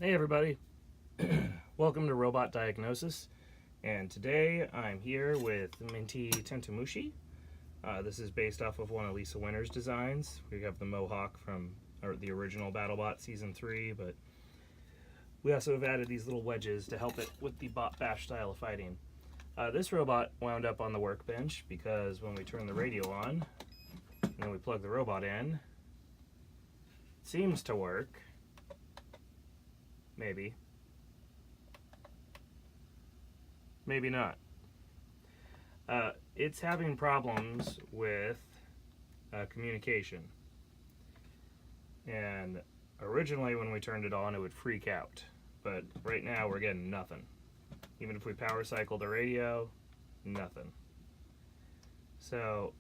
Hey everybody, welcome to Robot Diagnosis, and today I'm here with Mini Tentos. This is based off of one of Lisa Winter's designs. We have the Mohawk from the original Battlebot Season 3, but we also have added these little wedges to help it with the bot bash style of fighting. This robot wound up on the workbench because when we turn the radio on and then we plug the robot in, it seems to work. Maybe. Maybe not. It's having problems with communication. And originally when we turned it on, it would freak out. But right now we're getting nothing. Even if we power cycle the radio, nothing. So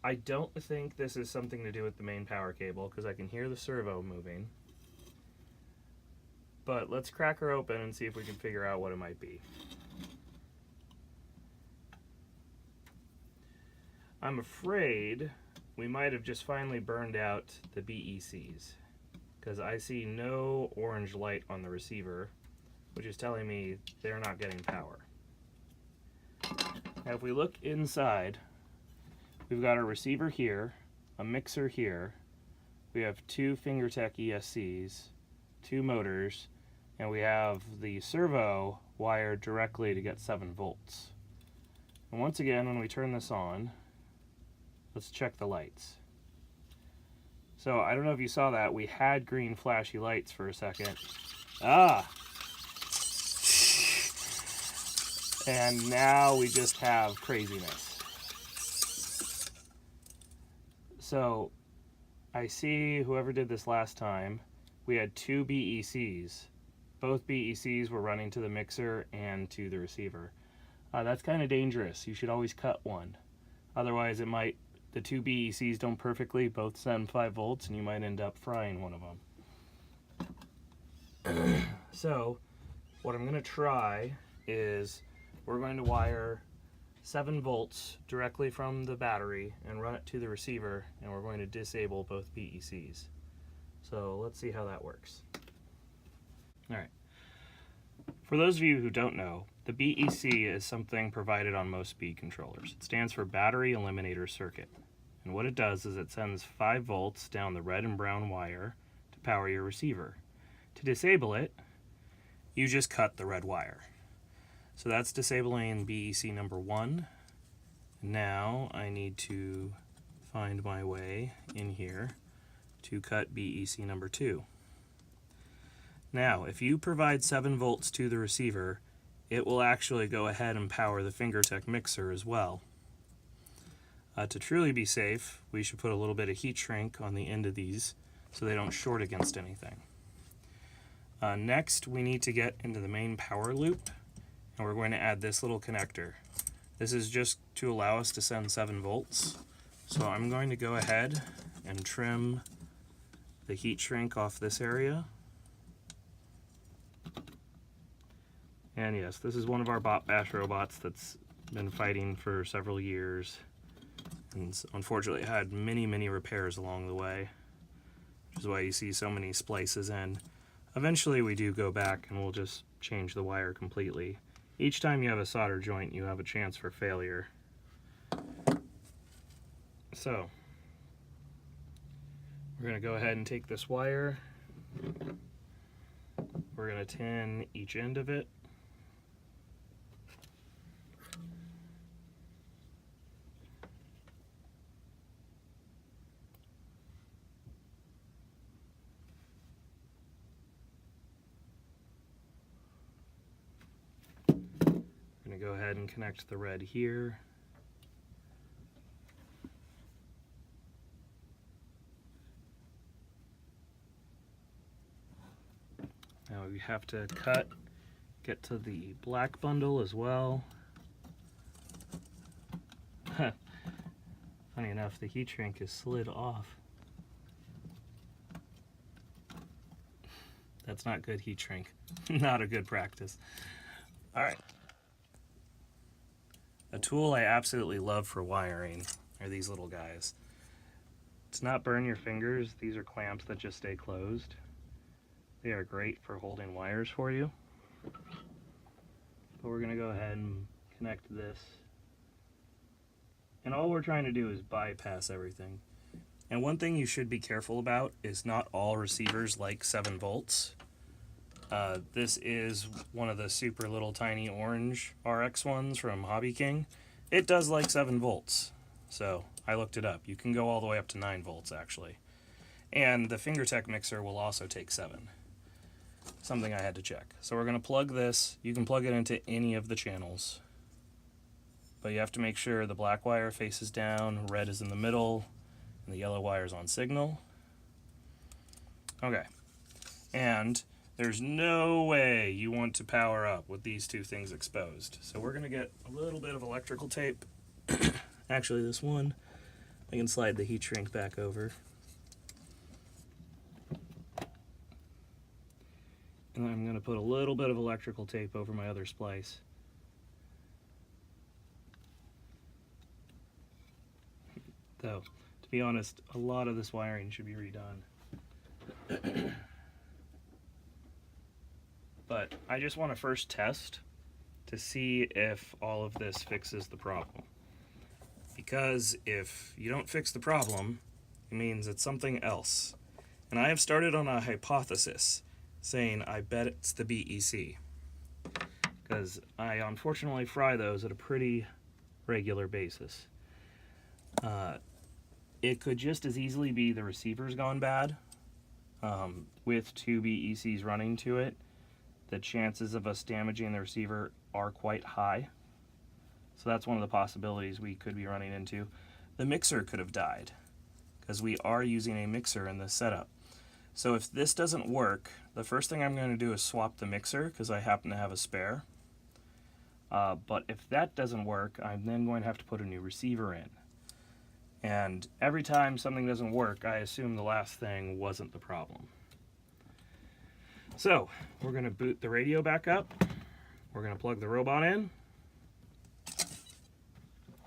I don't think this is something to do with the main power cable because I can hear the servo moving. But let's crack her open and see if we can figure out what it might be. I'm afraid we might have just finally burned out the BECs because I see no orange light on the receiver, which is telling me they're not getting power. Now if we look inside, we've got a receiver here, a mixer here, we have two FingerTech ESCs, two motors, and we have the servo wired directly to get 7 volts. And once again, when we turn this on, let's check the lights. So I don't know if you saw that, we had green flashy lights for a second. And now we just have craziness. So I see whoever did this last time, we had 2 BECs. Both BECs were running to the mixer and to the receiver. That's kind of dangerous. You should always cut one. Otherwise the 2 BECs don't perfectly both send 5 volts and you might end up frying one of them. So what I'm going to try is we're going to wire 7 volts directly from the battery and run it to the receiver, and we're going to disable both BECs. So let's see how that works. Alright, for those of you who don't know, the BEC is something provided on most speed controllers. It stands for Battery Eliminator Circuit. And what it does is it sends 5 volts down the red and brown wire to power your receiver. To disable it, you just cut the red wire. So that's disabling BEC number 1. Now I need to find my way in here to cut BEC number 2. Now, if you provide 7 volts to the receiver, it will actually go ahead and power the FingerTech mixer as well. To truly be safe, we should put a little bit of heat shrink on the end of these so they don't short against anything. Next, we need to get into the main power loop, and we're going to add this little connector. This is just to allow us to send 7 volts. So I'm going to go ahead and trim the heat shrink off this area. And yes, this is one of our bot bash robots that's been fighting for several years and unfortunately had many repairs along the way, which is why you see so many splices in. Eventually we do go back and we'll just change the wire completely. Each time you have a solder joint, you have a chance for failure. So we're going to go ahead and take this wire. We're going to tin each end of it. Go ahead and connect the red here. Now we have to get to the black bundle as well. Funny enough, the heat shrink is slid off. That's not good heat shrink. Not a good practice. All right. A tool I absolutely love for wiring are these little guys. To not burn your fingers, these are clamps that just stay closed. They are great for holding wires for you. But we're going to go ahead and connect this. And all we're trying to do is bypass everything. And one thing you should be careful about is not all receivers like 7 volts. This is one of the super little tiny orange RX ones from Hobby King. It does like 7 volts. So I looked it up. You can go all the way up to 9 volts actually. And the FingerTech mixer will also take 7. Something I had to check. So we're going to plug this. You can plug it into any of the channels. But you have to make sure the black wire faces down, red is in the middle, and the yellow wire is on signal. Okay. And there's no way you want to power up with these two things exposed. So we're going to get a little bit of electrical tape. Actually, this one, I can slide the heat shrink back over. And I'm going to put a little bit of electrical tape over my other splice. Though, to be honest, a lot of this wiring should be redone. But I just want to first test to see if all of this fixes the problem. Because if you don't fix the problem, it means it's something else. And I have started on a hypothesis saying I bet it's the BEC. Because I unfortunately fry those at a pretty regular basis. It could just as easily be the receiver's gone bad. With 2 BECs running to it, the chances of us damaging the receiver are quite high. So that's one of the possibilities we could be running into. The mixer could have died, because we are using a mixer in this setup. So if this doesn't work, the first thing I'm going to do is swap the mixer, because I happen to have a spare. But if that doesn't work, I'm then going to have to put a new receiver in. And every time something doesn't work, I assume the last thing wasn't the problem. So we're going to boot the radio back up. We're going to plug the robot in.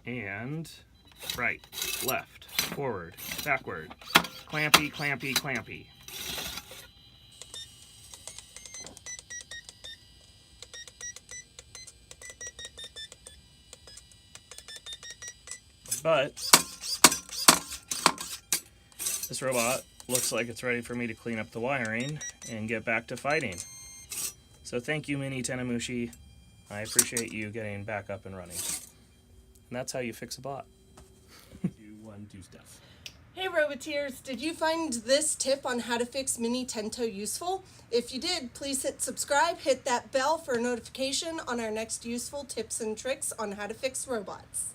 And right, left, forward, backward, clampy, clampy, clampy. But this robot looks like it's ready for me to clean up the wiring and get back to fighting. So thank you, Mini Tentos. I appreciate you getting back up and running. And that's how you fix a bot. Do stuff. Hey Roboteers, did you find this tip on how to fix Mini Tento useful? If you did, please hit subscribe, hit that bell for a notification on our next useful tips and tricks on how to fix robots.